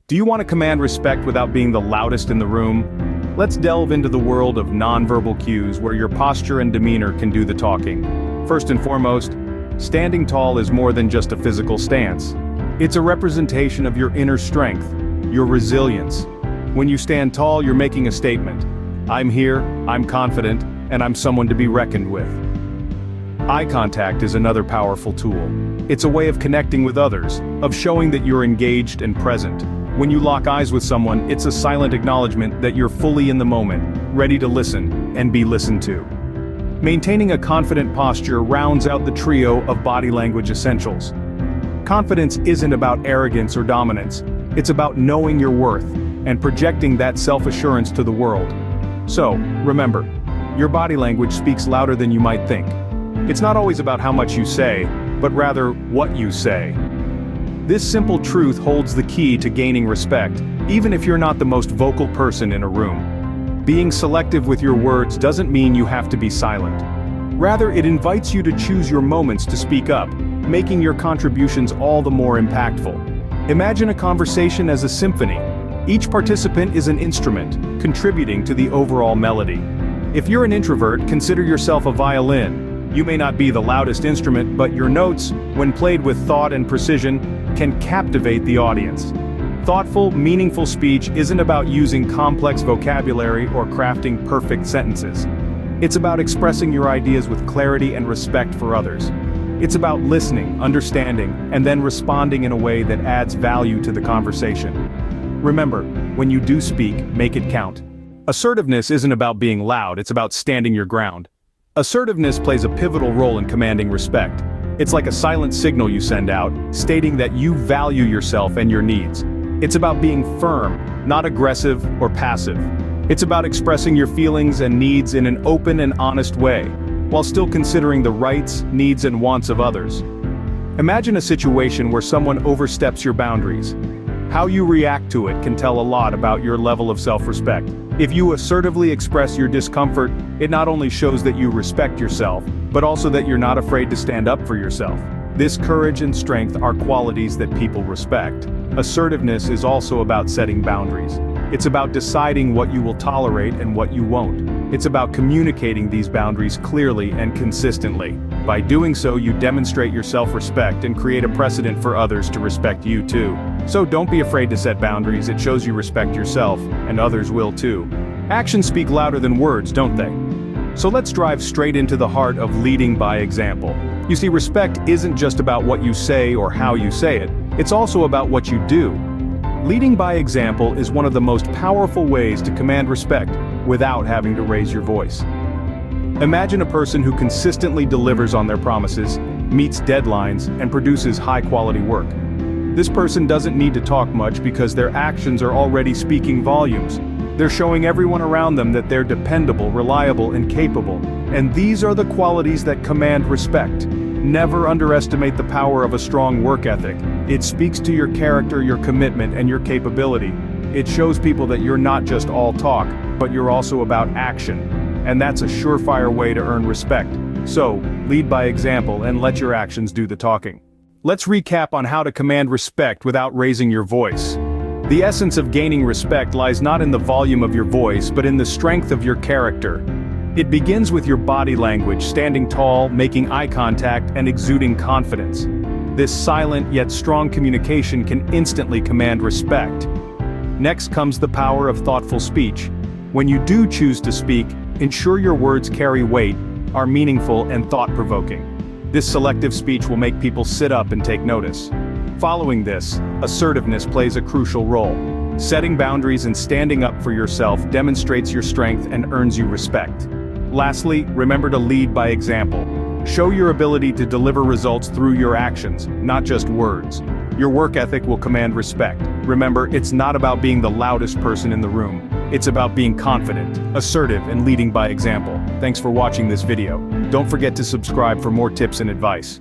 Do you want to command respect without being the loudest in the room? Let's delve into the world of nonverbal cues where your posture and demeanor can do the talking. First and foremost, standing tall is more than just a physical stance. It's a representation of your inner strength, your resilience. When you stand tall, you're making a statement. I'm here, I'm confident, and I'm someone to be reckoned with. Eye contact is another powerful tool. It's a way of connecting with others, of showing that you're engaged and present. When you lock eyes with someone, it's a silent acknowledgement that you're fully in the moment, ready to listen and be listened to. Maintaining a confident posture rounds out the trio of body language essentials. Confidence isn't about arrogance or dominance, it's about knowing your worth and projecting that self-assurance to the world. So, remember, your body language speaks louder than you might think. It's not always about how much you say, but rather what you say. This simple truth holds the key to gaining respect, even if you're not the most vocal person in a room. Being selective with your words doesn't mean you have to be silent. Rather, it invites you to choose your moments to speak up, making your contributions all the more impactful. Imagine a conversation as a symphony. Each participant is an instrument, contributing to the overall melody. If you're an introvert, consider yourself a violin. You may not be the loudest instrument, but your notes, when played with thought and precision, can captivate the audience. Thoughtful, meaningful speech isn't about using complex vocabulary or crafting perfect sentences. It's about expressing your ideas with clarity and respect for others. It's about listening, understanding, and then responding in a way that adds value to the conversation. Remember, when you do speak, make it count. Assertiveness isn't about being loud, it's about standing your ground. Assertiveness plays a pivotal role in commanding respect. It's like a silent signal you send out, stating that you value yourself and your needs. It's about being firm, not aggressive or passive. It's about expressing your feelings and needs in an open and honest way, while still considering the rights, needs, and wants of others. Imagine a situation where someone oversteps your boundaries. How you react to it can tell a lot about your level of self-respect. If you assertively express your discomfort, it not only shows that you respect yourself, but also that you're not afraid to stand up for yourself. This courage and strength are qualities that people respect. Assertiveness is also about setting boundaries. It's about deciding what you will tolerate and what you won't. It's about communicating these boundaries clearly and consistently. By doing so, you demonstrate your self-respect and create a precedent for others to respect you too. So don't be afraid to set boundaries. It shows you respect yourself, and others will too. Actions speak louder than words, don't they? So let's drive straight into the heart of leading by example. You see, respect isn't just about what you say or how you say it, it's also about what you do. Leading by example is one of the most powerful ways to command respect without having to raise your voice. Imagine a person who consistently delivers on their promises, meets deadlines, and produces high-quality work. This person doesn't need to talk much because their actions are already speaking volumes. They're showing everyone around them that they're dependable, reliable, and capable. And these are the qualities that command respect. Never underestimate the power of a strong work ethic. It speaks to your character, your commitment, and your capability. It shows people that you're not just all talk, but you're also about action. And that's a surefire way to earn respect. So, lead by example and let your actions do the talking. Let's recap on how to command respect without raising your voice. The essence of gaining respect lies not in the volume of your voice, but in the strength of your character. It begins with your body language, standing tall, making eye contact, and exuding confidence. This silent yet strong communication can instantly command respect. Next comes the power of thoughtful speech. When you do choose to speak, ensure your words carry weight, are meaningful, and thought-provoking. This selective speech will make people sit up and take notice. Following this, assertiveness plays a crucial role. Setting boundaries and standing up for yourself demonstrates your strength and earns you respect. Lastly, remember to lead by example. Show your ability to deliver results through your actions, not just words. Your work ethic will command respect. Remember, it's not about being the loudest person in the room. It's about being confident, assertive, and leading by example. Thanks for watching this video. Don't forget to subscribe for more tips and advice.